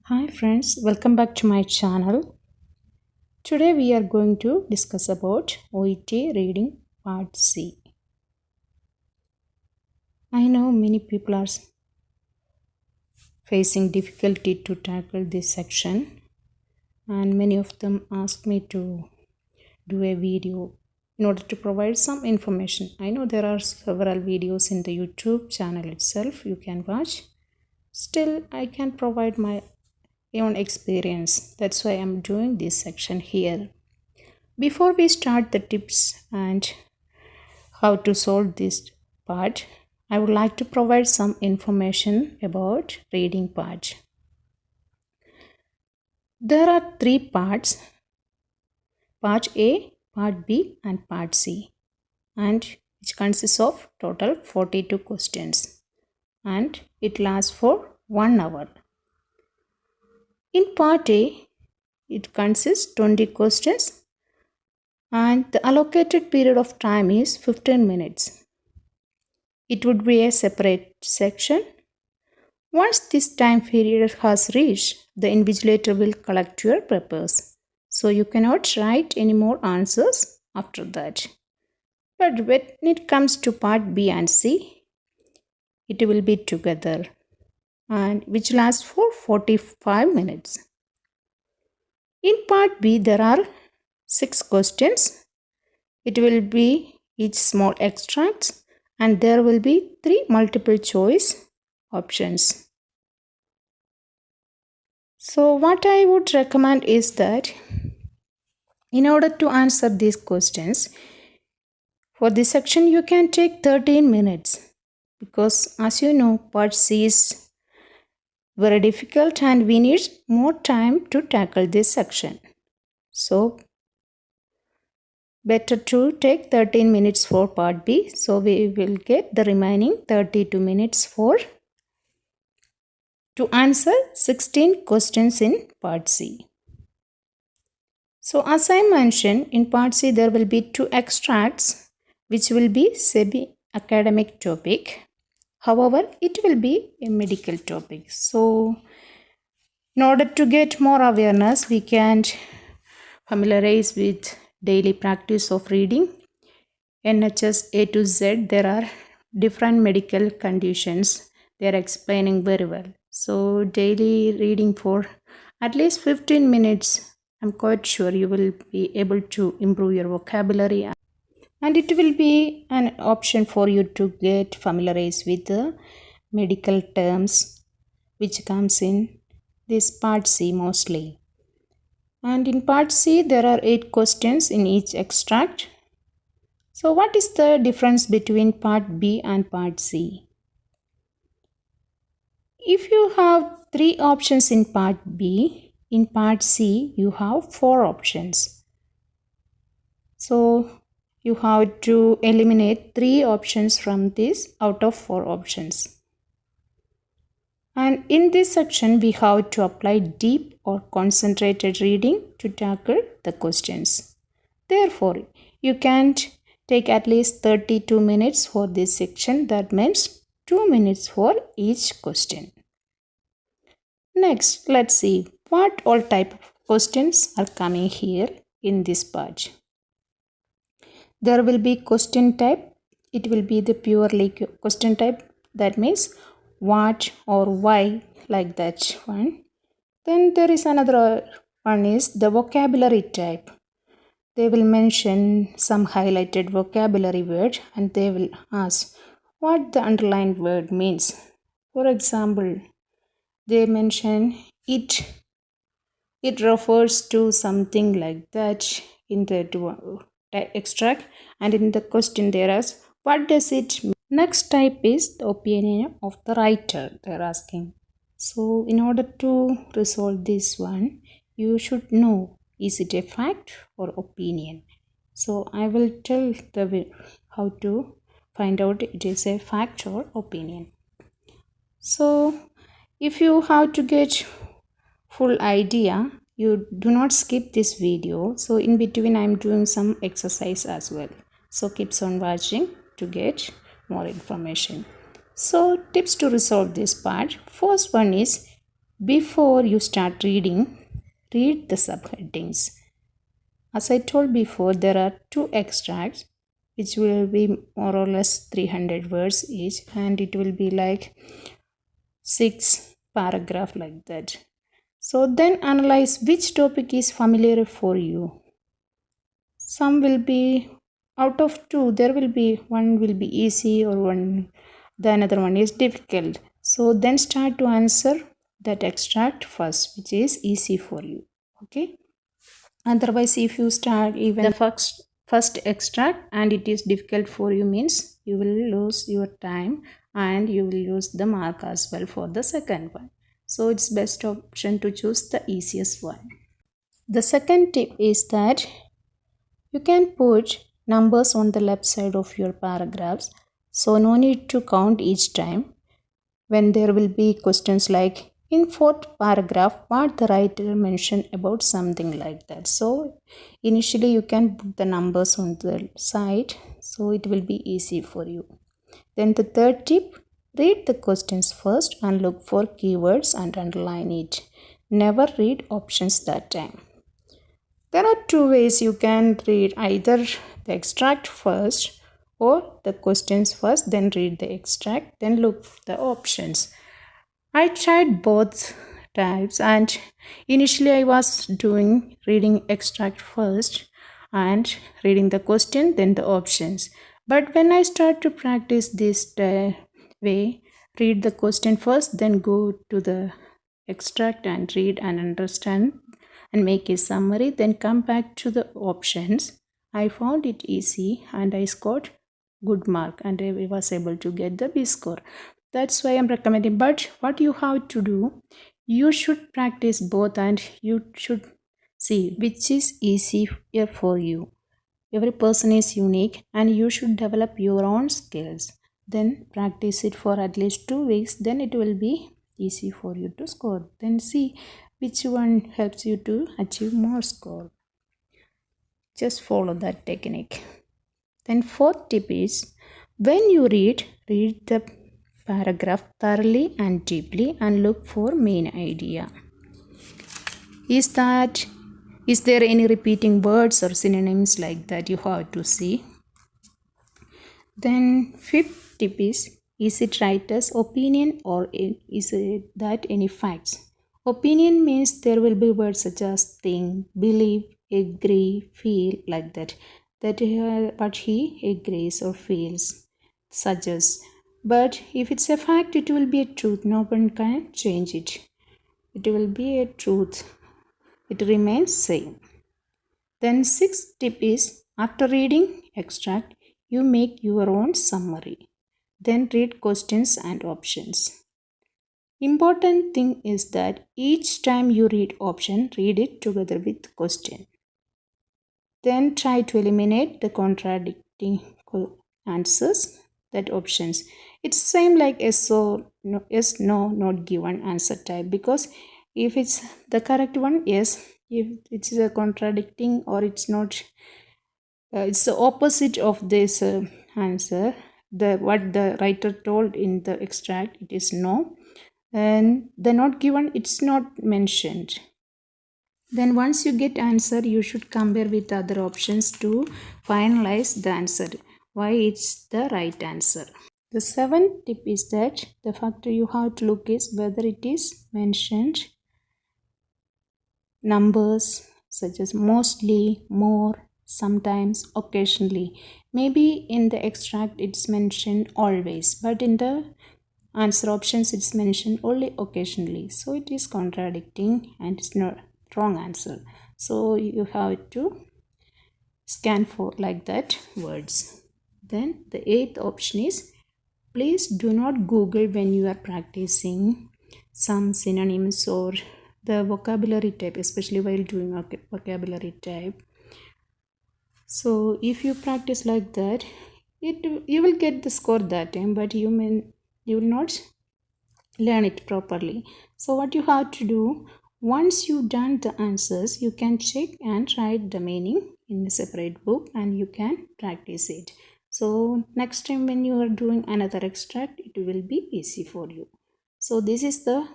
Hi friends, welcome back to my channel. Today we are going to discuss about OET reading part C. I know many people are facing difficulty to tackle this section and many of them ask me to do a video in order to provide some information. I know there are several videos in the YouTube channel itself you can watch. Still, I can provide my own experience. That's why I'm doing this section here. Before we start the tips and how to solve this part, I would like to provide some information about reading part. There are three parts: part A, part B and part C, and which consists of total 42 questions and it lasts for 1 hour. In part A, it consists 20 questions and the allocated period of time is 15 minutes. It would be a separate section. Once this time period has reached, the invigilator will collect your papers. So you cannot write any more answers after that. But when it comes to part B and C, it will be together and which lasts for 45 minutes. In part B, there are 6 questions. It will be each small extracts and there will be 3 multiple choice options. So what I would recommend is that in order to answer these questions, for this section you can take 13 minutes because as you know part C is very difficult and we need more time to tackle this section. So better to take 13 minutes for part B. So we will get the remaining 32 minutes to answer 16 questions in part C. So as I mentioned, in part C there will be 2 extracts which will be semi-academic topic. However, it will be a medical topic. So in order to get more awareness, we can familiarize with daily practice of reading. NHS A to Z, there are different medical conditions. They are explaining very well. So daily reading for at least 15 minutes, I'm quite sure you will be able to improve your vocabulary and it will be an option for you to get familiarized with the medical terms which comes in this part C mostly. And in part C there are 8 questions in each extract. So what is the difference between part B and part C? If you have 3 options in part B, in part C you have 4 options. So you have to eliminate 3 options from this out of 4 options. And in this section we have to apply deep or concentrated reading to tackle the questions. Therefore, you can't take at least 32 minutes for this section. That means 2 minutes for each question. Next, let's see what all type of questions are coming here in this page. There will be question type. It will be the purely question type. That means what or why, like that one. Then there is another one is the vocabulary type. They will mention some highlighted vocabulary word and they will ask what the underlined word means. For example, they mention it refers to something like that in the extract, and in the question there is what does it mean. Next type is the opinion of the writer they're asking. So in order to resolve this one, you should know, is it a fact or opinion? So I will tell the how to find out it is a fact or opinion. So if you have to get full idea, you do not skip this video. So in between I am doing some exercise as well. So keeps on watching to get more information. So tips to resolve this part. First one is Before you start reading, read the subheadings. As I told before, there are two extracts which will be more or less 300 words each, and it will be like 6 paragraph like that. So then analyze which topic is familiar for you. Some will be out of two, there will be one will be easy or the another one is difficult. So then start to answer that extract first, which is easy for you. Okay. Otherwise, if you start even the first extract and it is difficult for you, means you will lose your time and you will lose the mark as well for the second one. So it's best option to choose the easiest one. The second tip is that you can put numbers on the left side of your paragraphs, so no need to count each time. When there will be questions like in fourth paragraph, what the writer mentioned about something like that. So initially you can put the numbers on the side, so it will be easy for you. Then the third tip, read the questions first and look for keywords and underline it. Never read options that time. There are two ways you can read, either the extract first or the questions first, then read the extract, then look for the options. I tried both types, and initially I was doing reading extract first and reading the question, then the options. But when I start to practice this way, read the question first, then go to the extract and read and understand and make a summary, then come back to the options. I found it easy and I scored good mark and I was able to get the B score. That's why I'm recommending. But what you have to do, you should practice both and you should see which is easier for you. Every person is unique and you should develop your own skills. Then practice it for at least 2 weeks, then it will be easy for you to score. Then see which one helps you to achieve more score. Just follow that technique. Then fourth tip is, when you read the paragraph thoroughly and deeply and look for main idea. Is there any repeating words or synonyms like that you have to see? Then fifth tip is it writer's opinion or is it that any facts? Opinion means there will be words such as think, believe, agree, feel, like that. That what he agrees or feels, suggests. But if it's a fact, it will be a truth. No one can change it. It will be a truth. It remains same. Then sixth tip is, after reading extract, you make your own summary. Then read questions and options. Important thing is that each time you read option, read it together with question. Then try to eliminate the contradicting answers, that options. It's same like yes or no, yes, no, not given answer type, because if it's the correct one, yes. If it's a contradicting or it's not, it's the opposite of this answer, the what the writer told in the extract, it is no, and the not given, it's not mentioned. Then once you get answer, you should compare with other options to finalize the answer, why it's the right answer. The seventh tip is that the factor you have to look is whether it is mentioned numbers such as mostly, more, sometimes, occasionally. Maybe in the extract it's mentioned always, but in the answer options it's mentioned only occasionally. So it is contradicting and it's not wrong answer. So you have to scan for like that words. Then the eighth option is, please do not Google when you are practicing some synonyms or the vocabulary type, especially while doing a vocabulary type. So if you practice like that, you will get the score that time, but you will not learn it properly. So what you have to do, once you done the answers, you can check and write the meaning in a separate book and you can practice it. So next time when you are doing another extract, it will be easy for you. So this is the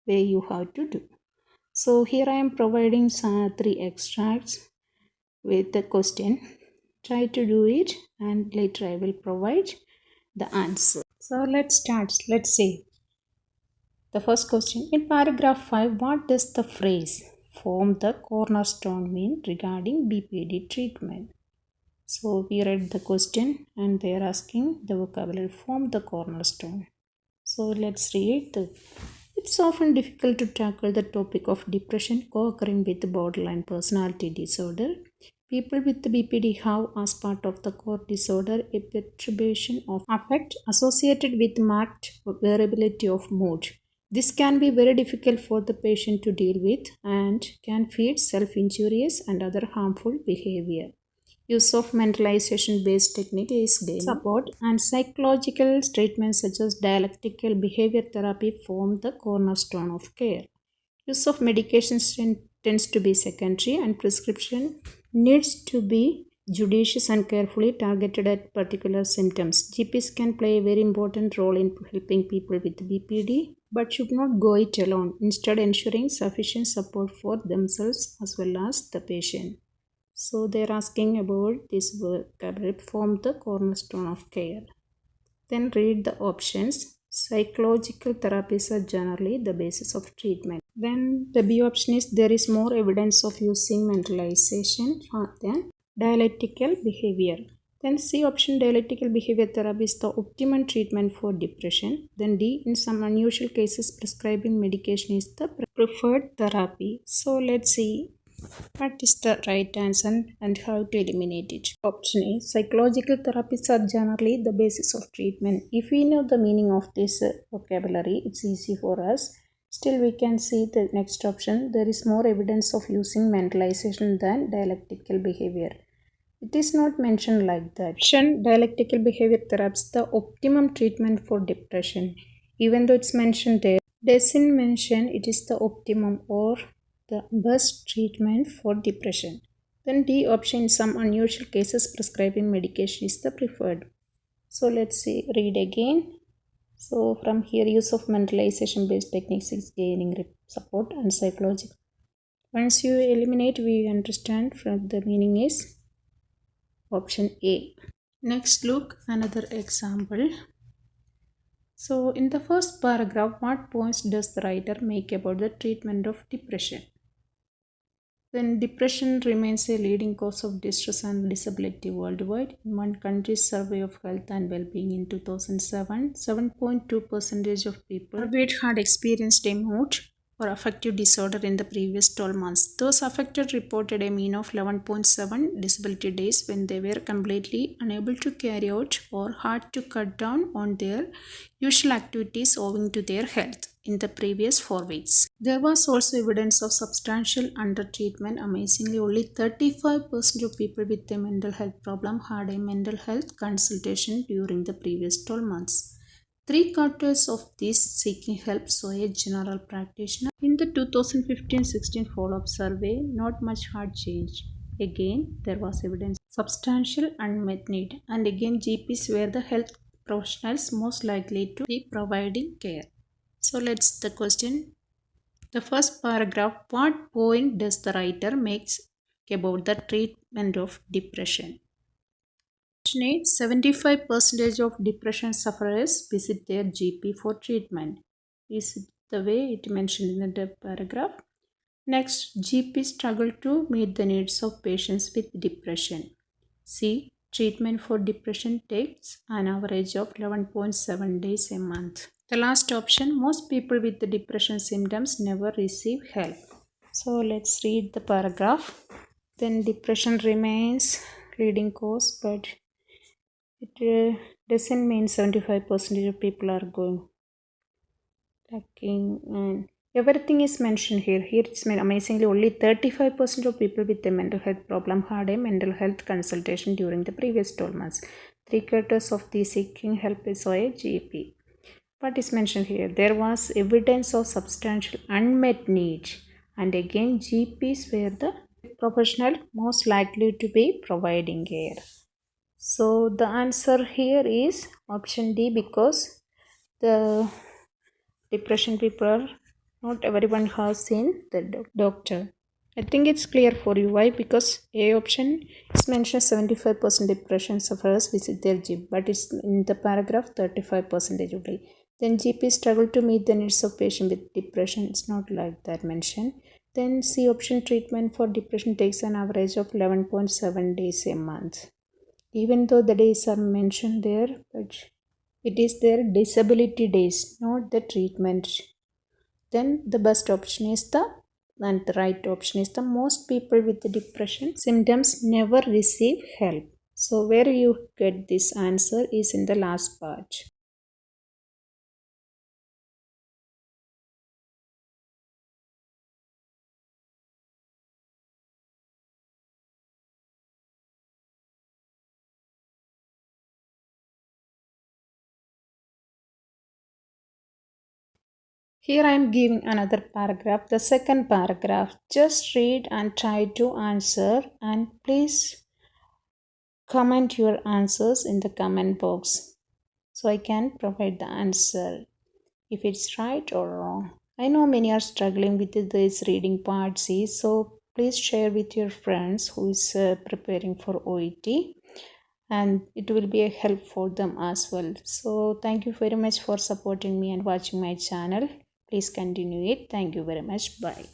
way you have to do. So here I am providing three extracts with the question. Try to do it and later I will provide the answer. So let's start. Let's see. The first question. In paragraph 5, what does the phrase form the cornerstone mean regarding BPD treatment? So we read the question and they are asking the vocabulary form the cornerstone. So let's read the. It's often difficult to tackle the topic of depression co-occurring with borderline personality disorder. People with BPD have, as part of the core disorder, a perturbation of affect associated with marked variability of mood. This can be very difficult for the patient to deal with and can feed self-injurious and other harmful behavior. Use of mentalization based technique is gaining support, and psychological treatments such as dialectical behavior therapy form the cornerstone of care. Use of medications tends to be secondary, and prescription needs to be judicious and carefully targeted at particular symptoms. GPs can play a very important role in helping people with BPD but should not go it alone, instead ensuring sufficient support for themselves as well as the patient. So they're asking about this vocabulary form the cornerstone of care. Then read the options. Psychological therapies are generally the basis of treatment. Then the B option is there is more evidence of using mentalization than dialectical behavior. Then C option, dialectical behavior therapy is the optimum treatment for depression. Then D, in some unusual cases prescribing medication is the preferred therapy. So let's see what is the right answer and how to eliminate it. Option A, psychological therapies are generally the basis of treatment. If we know the meaning of this vocabulary, it's easy for us. Still, we can see the next option. There is more evidence of using mentalization than dialectical behavior. It is not mentioned like that. Option dialectical behavior therapy is the optimum treatment for depression. Even though it's mentioned there, doesn't mention it is the optimum or the best treatment for depression. Then D option, in some unusual cases prescribing medication is the preferred. So let's see, read again. So from here, use of mentalization based techniques is gaining support, and psychological. Once you eliminate, we understand from the meaning is option A. Next, look another example. So in the first paragraph, what points does the writer make about the treatment of depression? Then depression remains a leading cause of distress and disability worldwide. In one country's survey of health and well-being in 2007, 7.2% of people surveyed had experienced a mood or affective disorder in the previous 12 months. Those affected reported a mean of 11.7 disability days when they were completely unable to carry out or had to cut down on their usual activities owing to their health in the previous 4 weeks. There was also evidence of substantial undertreatment. Amazingly, only 35% of people with a mental health problem had a mental health consultation during the previous 12 months. 3/4 of these seeking help saw a general practitioner. In the 2015-16 follow-up survey, not much had changed. Again, there was evidence of substantial unmet need, and again GPs were the health professionals most likely to be providing care. So let's the question. The first paragraph, what point does the writer make about the treatment of depression? 75% of depression sufferers visit their GP for treatment. Is it the way it mentioned in the paragraph? Next, GP struggle to meet the needs of patients with depression. C. Treatment for depression takes an average of 11.7 days a month. The last option, most people with the depression symptoms never receive help. So let's read the paragraph. Then depression remains leading cause, but it doesn't mean 75% of people are going lacking, and everything is mentioned here. Here it's amazingly only 35% of people with a mental health problem had a mental health consultation during the previous 12 months. 3/4 of the seeking help is a GP. What is mentioned here? There was evidence of substantial unmet need, and again GPs were the professional most likely to be providing care. So the answer here is option D, because the depression people are Not everyone has seen the doctor. I think it's clear for you. Why? Because A option is mentioned 75% depression sufferers visit their GP, but it's in the paragraph 35% only. Then GP struggle to meet the needs of patient with depression. It's not like that mentioned. Then C option treatment for depression takes an average of 11.7 days a month. Even though the days are mentioned there, but it is their disability days, not the treatment. Then the best option is the and the right option is the most people with the depression symptoms never receive help. So where you get this answer is in the last part. Here I am giving another paragraph, the second paragraph. Just read and try to answer, and please comment your answers in the comment box so I can provide the answer if it's right or wrong. I know many are struggling with this reading part C, so please share with your friends who is preparing for OET, and it will be a help for them as well. So thank you very much for supporting me and watching my channel. Please continue it. Thank you very much. Bye.